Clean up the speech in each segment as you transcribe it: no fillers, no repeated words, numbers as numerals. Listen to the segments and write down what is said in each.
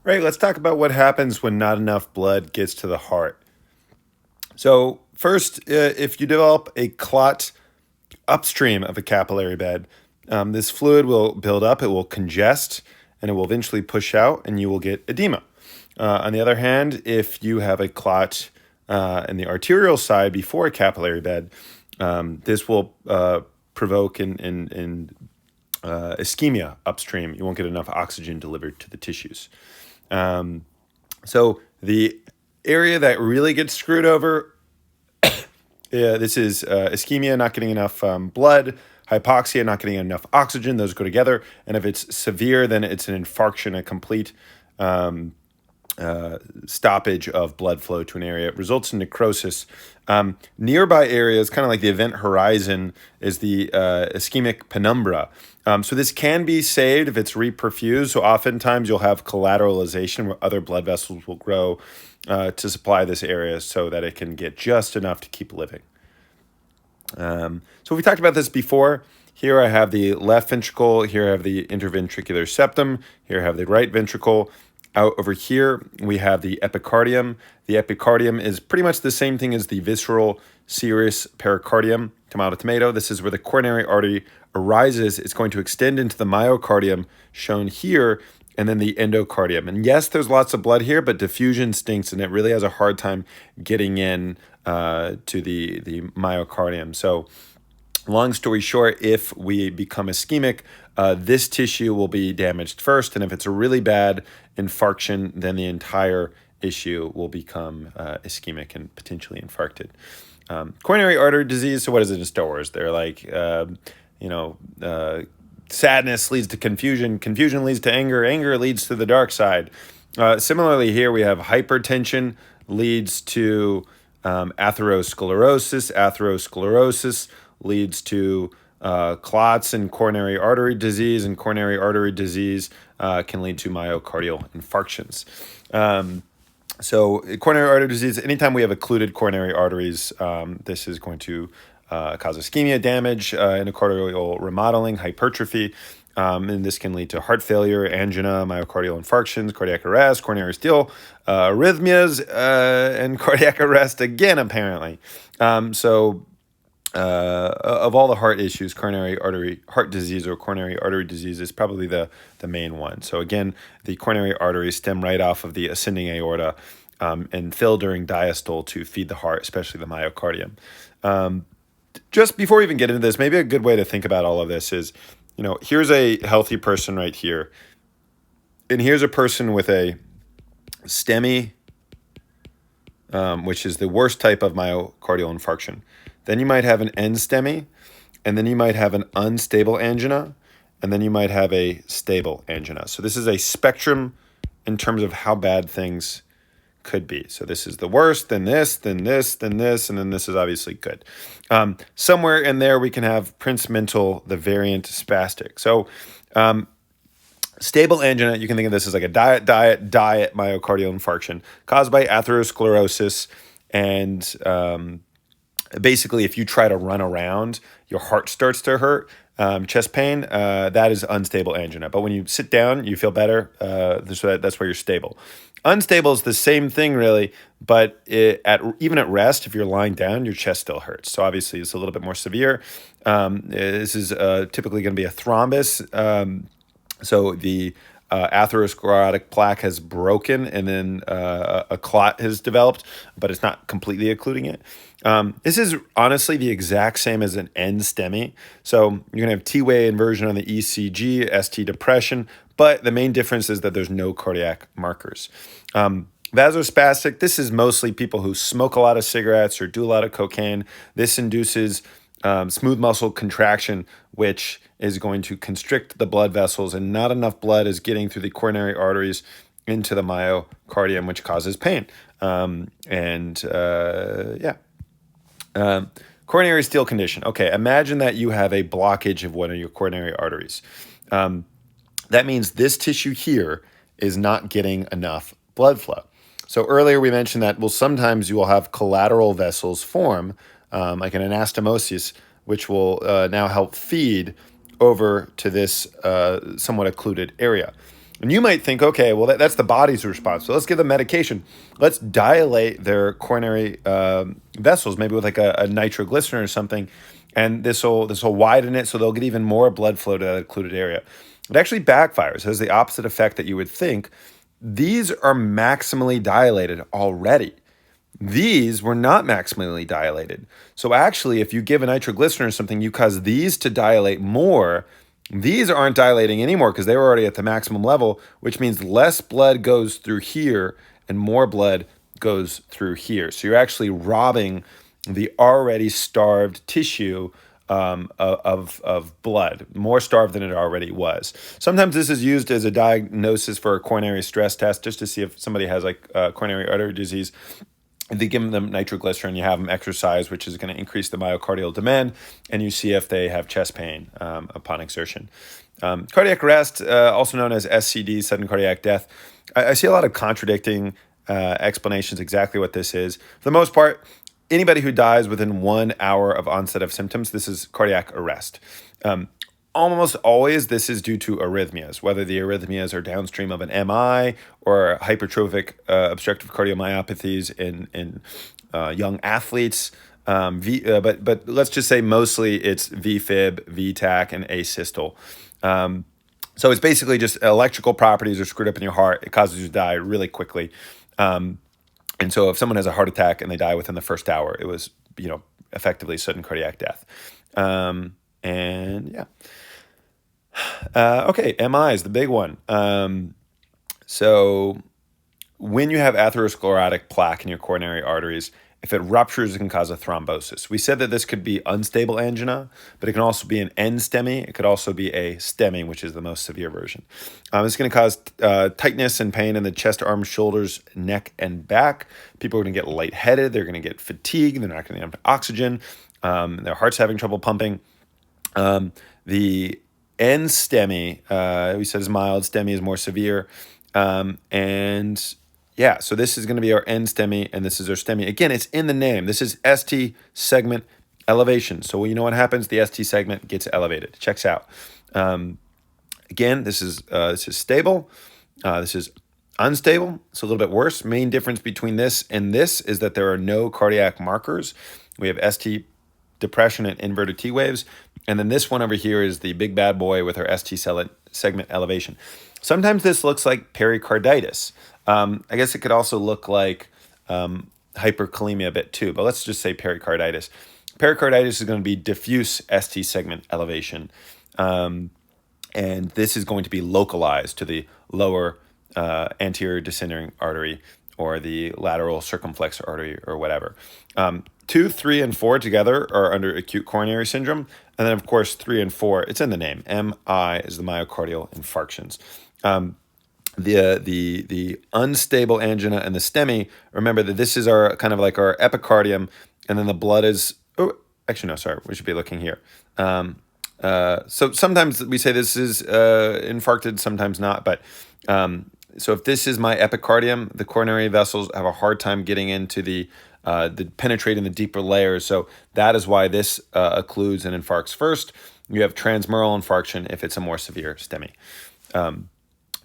Right, let's talk about what happens when not enough blood gets to the heart. So, first, if you develop a clot upstream of a capillary bed, this fluid will build up, it will congest, and it will eventually push out, and you will get edema. On the other hand, if you have a clot in the arterial side before a capillary bed, this will provoke ischemia upstream. You won't get enough oxygen delivered to the tissues. So the area that really gets screwed over, this is ischemia, not getting enough blood, hypoxia, not getting enough oxygen. Those go together. And if it's severe, then it's an infarction, a complete stoppage of blood flow to an area. It results in necrosis. Nearby areas, kind of like the event horizon, is the ischemic penumbra. So this can be saved if it's reperfused. So oftentimes you'll have collateralization where other blood vessels will grow to supply this area so that it can get just enough to keep living. So we talked about this before. Here I have the left ventricle. Here I have the interventricular septum. Here I have the right ventricle. Out over here, we have the epicardium. The epicardium is pretty much the same thing as the visceral serous pericardium, tomato, tomato. This is where the coronary artery arises. It's going to extend into the myocardium, shown here, and then the endocardium. And yes, there's lots of blood here, but diffusion stinks, and it really has a hard time getting in to the myocardium. So long story short, if we become ischemic, this tissue will be damaged first. And if it's a really bad infarction, then the entire issue will become ischemic and potentially infarcted. Coronary artery disease, so what is it in Star Wars? They're like, sadness leads to confusion, confusion leads to anger, anger leads to the dark side. Similarly here, we have hypertension leads to atherosclerosis. Atherosclerosis leads to clots and coronary artery disease, and coronary artery disease can lead to myocardial infarctions. So coronary artery disease, anytime we have occluded coronary arteries, this is going to cause ischemia, damage, endocardial remodeling, hypertrophy, and this can lead to heart failure, angina, myocardial infarctions, cardiac arrest, coronary steal, arrhythmias, and cardiac arrest again, apparently. Of all the heart issues, coronary artery heart disease or coronary artery disease is probably the main one. So again, the coronary arteries stem right off of the ascending aorta and fill during diastole to feed the heart, especially the myocardium. Just before we even get into this, maybe a good way to think about all of this is, here's a healthy person right here, and here's a person with a STEMI, which is the worst type of myocardial infarction. Then you might have an NSTEMI, and then you might have an unstable angina, and then you might have a stable angina. So this is a spectrum in terms of how bad things could be. So this is the worst, then this, then this, then this, and then this is obviously good. Somewhere in there we can have Prince Mental, the variant spastic. So stable angina, you can think of this as like a diet myocardial infarction caused by atherosclerosis. And basically, if you try to run around, your heart starts to hurt, chest pain, that is unstable angina. But when you sit down, you feel better. That's where you're stable. Unstable is the same thing, really, but even at rest, if you're lying down, your chest still hurts. So obviously, it's a little bit more severe. This is typically going to be a thrombus. So the atherosclerotic plaque has broken, and then a clot has developed, but it's not completely occluding it. This is honestly the exact same as an NSTEMI. So you're going to have T-wave inversion on the ECG, ST depression, but the main difference is that there's no cardiac markers. Vasospastic, this is mostly people who smoke a lot of cigarettes or do a lot of cocaine. This induces smooth muscle contraction, which is going to constrict the blood vessels, and not enough blood is getting through the coronary arteries into the myocardium, which causes pain. Coronary steal condition. Okay, imagine that you have a blockage of one of your coronary arteries. That means this tissue here is not getting enough blood flow. So earlier we mentioned that, sometimes you will have collateral vessels form, like an anastomosis, which will now help feed over to this somewhat occluded area. And you might think, okay, well, that's the body's response. So let's give them medication. Let's dilate their coronary vessels, maybe with like a nitroglycerin or something, and this will widen it so they'll get even more blood flow to that occluded area. It actually backfires. It has the opposite effect that you would think. These are maximally dilated already. These were not maximally dilated. So actually, if you give a nitroglycerin or something, you cause these to dilate more. These aren't dilating anymore because they were already at the maximum level, which means less blood goes through here and more blood goes through here. So you're actually robbing the already starved tissue of blood, more starved than it already was. Sometimes this is used as a diagnosis for a coronary stress test, just to see if somebody has like coronary artery disease. If they give them nitroglycerin, you have them exercise, which is going to increase the myocardial demand, and you see if they have chest pain upon exertion. Cardiac arrest, also known as SCD, sudden cardiac death. I see a lot of contradicting explanations exactly what this is. For the most part, anybody who dies within 1 hour of onset of symptoms, this is cardiac arrest. Almost always, this is due to arrhythmias, whether the arrhythmias are downstream of an MI or hypertrophic obstructive cardiomyopathies in young athletes. But let's just say mostly it's VFib, VTAC, and asystole. So it's basically just electrical properties are screwed up in your heart. It causes you to die really quickly. And so if someone has a heart attack and they die within the first hour, it was, effectively sudden cardiac death. And yeah. Okay, MI is the big one. So when you have atherosclerotic plaque in your coronary arteries, if it ruptures, it can cause a thrombosis. We said that this could be unstable angina, but it can also be an NSTEMI. It could also be a STEMI, which is the most severe version. It's going to cause tightness and pain in the chest, arms, shoulders, neck, and back. People are going to get lightheaded. They're going to get fatigued. They're not going to have oxygen. Their heart's having trouble pumping. The NSTEMI, we said is mild. STEMI is more severe. And yeah, so this is going to be our NSTEMI, and this is our STEMI. Again, it's in the name. This is ST segment elevation. So you know what happens? The ST segment gets elevated. Checks out. Again, this is stable. This is unstable. It's a little bit worse. Main difference between this and this is that there are no cardiac markers. We have ST depression and inverted T waves. And then this one over here is the big bad boy with our ST segment elevation. Sometimes this looks like pericarditis. I guess it could also look like hyperkalemia a bit too, but let's just say pericarditis. Pericarditis is going to be diffuse ST segment elevation. And this is going to be localized to the lower anterior descending artery or the lateral circumflex artery or whatever. 2, 3, and 4 together are under acute coronary syndrome. And then, of course, 3 and 4, it's in the name. MI is the myocardial infarctions. The unstable angina and the STEMI, remember that this is our kind of like our epicardium, and then the blood is, we should be looking here. So sometimes we say this is infarcted, sometimes not, but so if this is my epicardium, the coronary vessels have a hard time getting into the penetrating the deeper layers. So that is why this occludes and infarcts first. You have transmural infarction if it's a more severe STEMI.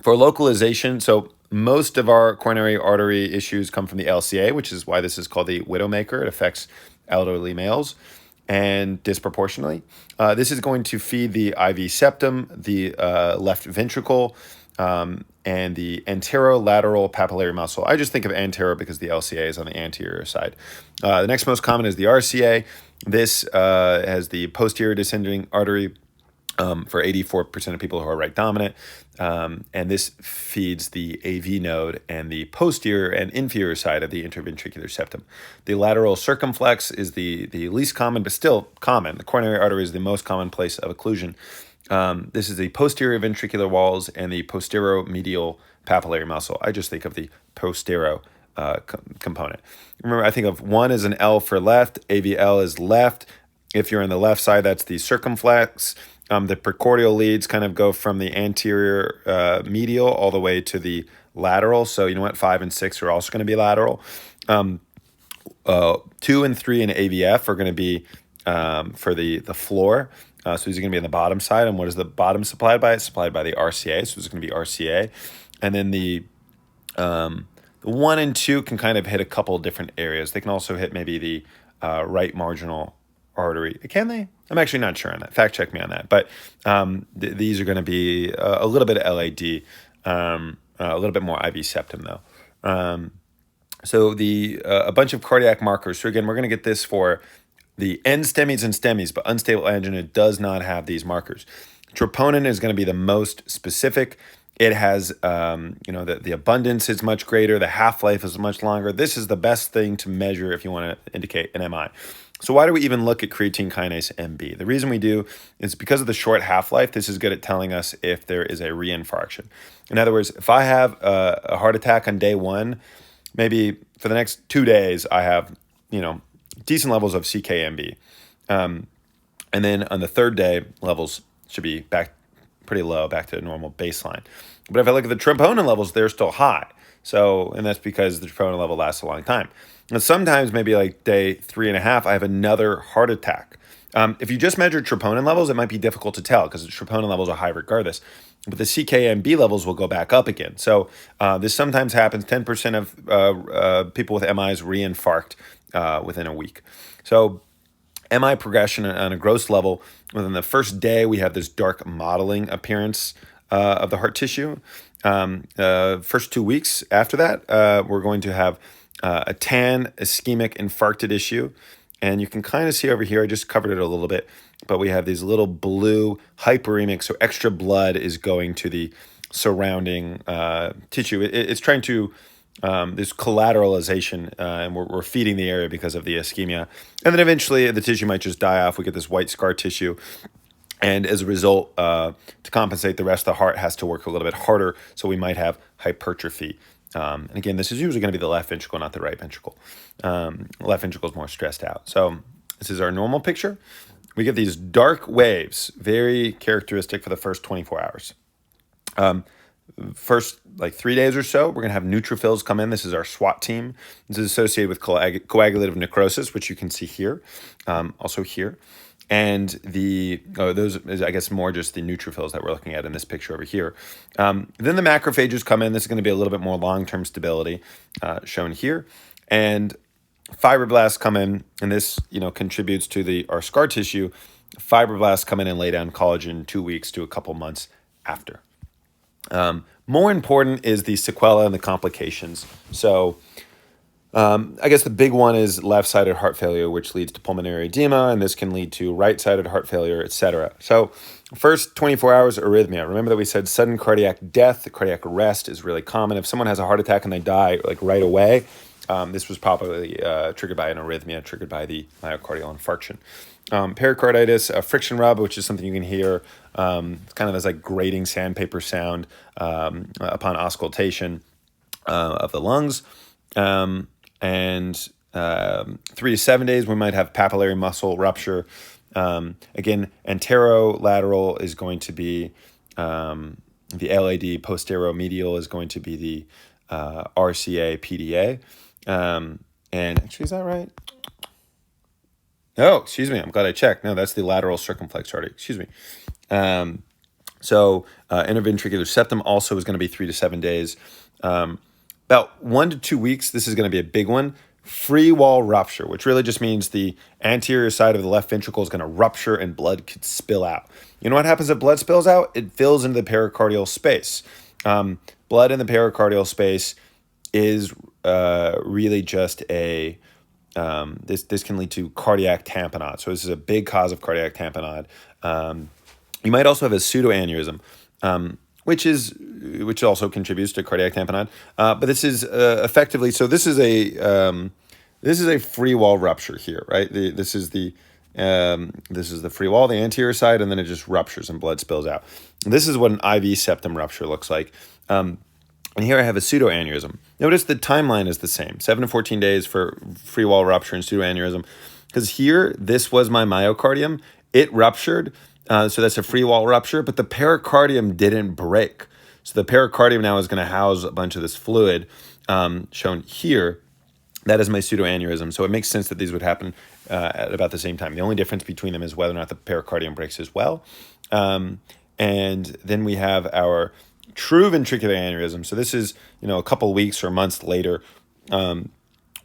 For localization, so most of our coronary artery issues come from the LCA, which is why this is called the widowmaker. It affects elderly males and disproportionately. This is going to feed the IV septum, the left ventricle, and the anterolateral papillary muscle. I just think of antero because the LCA is on the anterior side. The next most common is the RCA. This has the posterior descending artery for 84% of people who are right dominant. And this feeds the AV node and the posterior and inferior side of the interventricular septum. The lateral circumflex is the least common, but still common. The coronary artery is the most common place of occlusion. This is the posterior ventricular walls and the posteromedial papillary muscle. I just think of the postero component. Remember, I think of one as an L for left, AVL is left. If you're on the left side, that's the circumflex. The precordial leads kind of go from the anterior medial all the way to the lateral. So you know what? 5 and 6 are also going to be lateral. 2 and 3 in AVF are going to be for the floor. So these are going to be on the bottom side. And what is the bottom supplied by? It's supplied by the RCA. So this is going to be RCA. And then the 1 and 2 can kind of hit a couple different areas. They can also hit maybe the right marginal artery. Can they? I'm actually not sure on that. Fact check me on that. But these are going to be a little bit of LAD, a little bit more IV septum though. So a bunch of cardiac markers. So again, we're going to get this for the end STEMIs and STEMIs, but unstable angina does not have these markers. Troponin is going to be the most specific. It has, the abundance is much greater. The half-life is much longer. This is the best thing to measure if you want to indicate an MI. So why do we even look at creatine kinase MB? The reason we do is because of the short half-life. This is good at telling us if there is a reinfarction. In other words, if I have a heart attack on day 1, maybe for the next 2 days, I have, decent levels of CKMB. And then on the 3rd day, levels should be back pretty low, back to a normal baseline. But if I look at the troponin levels, they're still high. So, and that's because the troponin level lasts a long time. And sometimes maybe like day 3.5, I have another heart attack. If you just measure troponin levels, it might be difficult to tell because the troponin levels are high regardless. But the CKMB levels will go back up again. So this sometimes happens. 10% of people with MIs reinfarct within a week. So MI progression on a gross level, within the first day, we have this dark mottling appearance of the heart tissue. First 2 weeks after that, we're going to have a tan, ischemic, infarcted issue. And you can kind of see over here, I just covered it a little bit, but we have these little blue hyperemic, so extra blood is going to the surrounding tissue. It's trying to, this collateralization, and we're feeding the area because of the ischemia. And then eventually the tissue might just die off. We get this white scar tissue. And as a result, to compensate, the rest of the heart has to work a little bit harder. So we might have hypertrophy. And again, this is usually going to be the left ventricle, not the right ventricle. Left ventricle is more stressed out. So this is our normal picture. We get these dark waves, very characteristic for the first 24 hours. First, like 3 days or so, we're going to have neutrophils come in. This is our SWAT team. This is associated with coagulative necrosis, which you can see here, also here. And those is, I guess, more just the neutrophils that we're looking at in this picture over here. Then the macrophages come in. This is going to be a little bit more long-term stability shown here. And fibroblasts come in, and this, contributes to our scar tissue. Fibroblasts come in and lay down collagen 2 weeks to a couple months after. More important is the sequela and the complications. So I guess the big one is left-sided heart failure, which leads to pulmonary edema, and this can lead to right-sided heart failure, etc. So first 24 hours, arrhythmia. Remember that we said sudden cardiac death, the cardiac arrest is really common. If someone has a heart attack and they die like right away, this was probably triggered by an arrhythmia, triggered by the myocardial infarction. Pericarditis, friction rub, which is something you can hear. It's kind of this like grating sandpaper sound upon auscultation of the lungs. And 3 to 7 days, we might have papillary muscle rupture. Again, anterolateral is going to be the LAD, posteromedial is going to be the RCA, PDA. And actually, is that right? Oh, excuse me. I'm glad I checked. No, that's the lateral circumflex artery. Excuse me. So interventricular septum also is going to be 3 to 7 days. About 1 to 2 weeks, this is going to be a big one. Free wall rupture, which really just means the anterior side of the left ventricle is going to rupture and blood could spill out. You know what happens if blood spills out? It fills into the pericardial space. Blood in the pericardial space is really just this can lead to cardiac tamponade. So this is a big cause of cardiac tamponade. You might also have a pseudoaneurysm, which also contributes to cardiac tamponade. But this is effectively, so this is a free wall rupture here, right? This is the free wall, the anterior side, and then it just ruptures and blood spills out. And this is what an IV septum rupture looks like. And here I have a pseudoaneurysm. Notice the timeline is the same, 7 to 14 days for free wall rupture and pseudoaneurysm. Because here, this was my myocardium. It ruptured, so that's a free wall rupture, but the pericardium didn't break. So the pericardium now is going to house a bunch of this fluid shown here. That is my pseudoaneurysm. So it makes sense that these would happen at about the same time. The only difference between them is whether or not the pericardium breaks as well. And then we have our true ventricular aneurysm. So this is, a couple weeks or months later.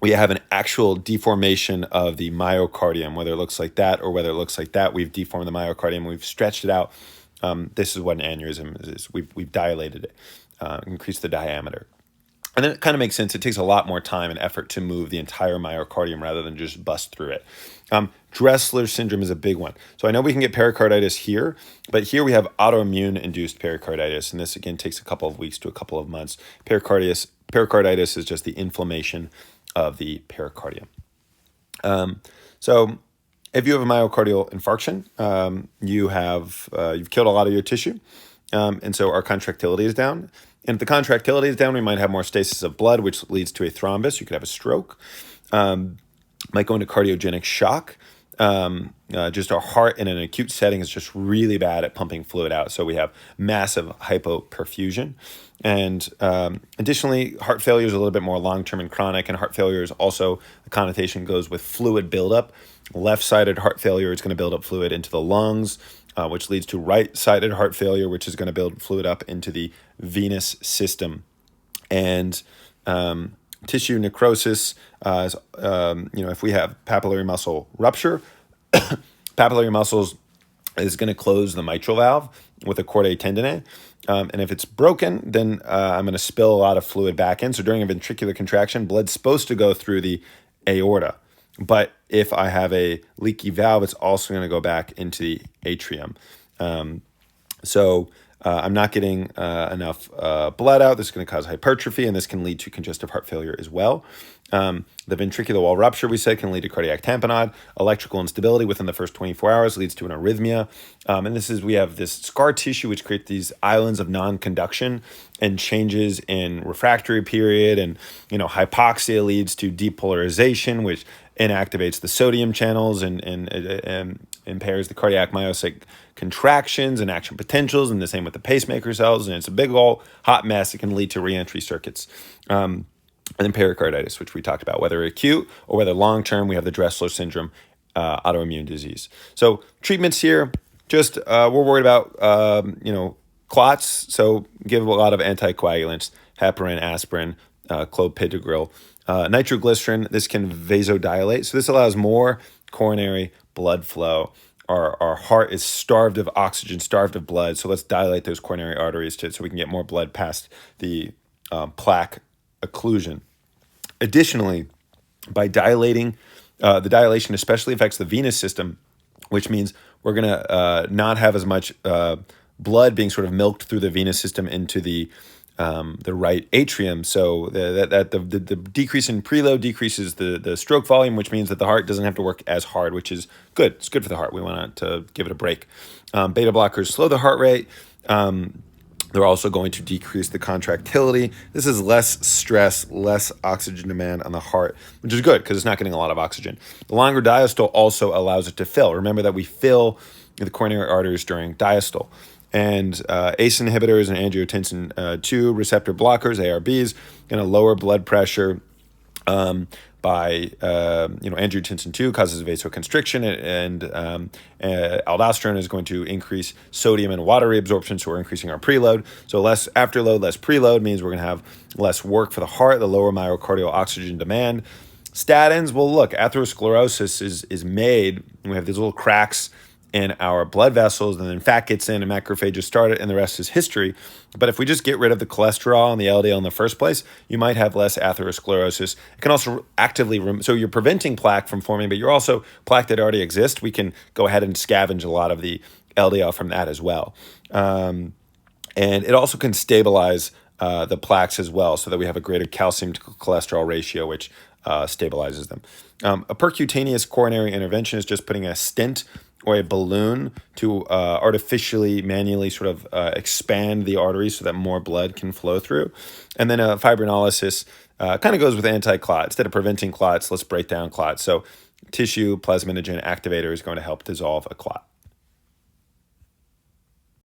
We have an actual deformation of the myocardium, whether it looks like that or whether it looks like that. We've deformed the myocardium. We've stretched it out. This is what an aneurysm is. We've dilated it, increased the diameter. And then it kind of makes sense. It takes a lot more time and effort to move the entire myocardium rather than just bust through it. Dressler syndrome is a big one. So I know we can get pericarditis here, but here we have autoimmune-induced pericarditis, and this again takes a couple of weeks to a couple of months. Pericarditis is just the inflammation of the pericardium. So if you have a myocardial infarction, you've killed a lot of your tissue, and so our contractility is down. And if the contractility is down, we might have more stasis of blood, which leads to a thrombus. You could have a stroke. Might go into cardiogenic shock. Just our heart in an acute setting is just really bad at pumping fluid out. So we have massive hypoperfusion. And additionally, heart failure is a little bit more long-term and chronic. And heart failure is also, the connotation goes with fluid buildup. Left-sided heart failure is going to build up fluid into the lungs, which leads to right-sided heart failure, which is going to build fluid up into the venous system. And tissue necrosis, if we have papillary muscle rupture, papillary muscles is going to close the mitral valve with a chordae tendineae. And if it's broken, then I'm going to spill a lot of fluid back in. So during a ventricular contraction, blood's supposed to go through the aorta. But if I have a leaky valve, it's also going to go back into the atrium. So I'm not getting enough blood out. This is going to cause hypertrophy, and this can lead to congestive heart failure as well. The ventricular wall rupture, we said, can lead to cardiac tamponade. Electrical instability within the first 24 hours leads to an arrhythmia. And we have this scar tissue, which creates these islands of non-conduction and changes in refractory period. And, hypoxia leads to depolarization, which inactivates the sodium channels and impairs the cardiac myocyte contractions and action potentials, and the same with the pacemaker cells. And it's a big old hot mess. It can lead to reentry circuits. And then pericarditis, which we talked about, whether acute or whether long-term, we have the Dressler syndrome, autoimmune disease. So treatments here, just we're worried about, clots. So give a lot of anticoagulants, heparin, aspirin, clopidogrel. Nitroglycerin, this can vasodilate. So this allows more coronary blood flow. Our heart is starved of oxygen, starved of blood. So let's dilate those coronary arteries so we can get more blood past the plaque occlusion. Additionally, by dilating, the dilation especially affects the venous system, which means we're going to not have as much blood being sort of milked through the venous system into the right atrium. So the decrease in preload decreases the stroke volume, which means that the heart doesn't have to work as hard, which is good. It's good for the heart. We want to give it a break. Beta blockers slow the heart rate. They're also going to decrease the contractility. This is less stress, less oxygen demand on the heart, which is good because it's not getting a lot of oxygen. The longer diastole also allows it to fill. Remember that we fill the coronary arteries during diastole. And ACE inhibitors and angiotensin 2 receptor blockers, ARBs, going to lower blood pressure by angiotensin 2 causes vasoconstriction, and aldosterone is going to increase sodium and water reabsorption, so we're increasing our preload. So less afterload, less preload means we're going to have less work for the heart, the lower myocardial oxygen demand. Statins, well, look, atherosclerosis is made, and we have these little cracks in our blood vessels, and then fat gets in and macrophages start it, and the rest is history. But if we just get rid of the cholesterol and the LDL in the first place, you might have less atherosclerosis. It can also actively, so you're preventing plaque from forming, but you're also plaque that already exists. We can go ahead and scavenge a lot of the LDL from that as well. And it also can stabilize the plaques as well, so that we have a greater calcium to cholesterol ratio, which stabilizes them. A percutaneous coronary intervention is just putting a stent or a balloon to artificially, manually sort of expand the arteries so that more blood can flow through. And then a fibrinolysis kind of goes with anti-clot. Instead of preventing clots, let's break down clots. So tissue plasminogen activator is going to help dissolve a clot.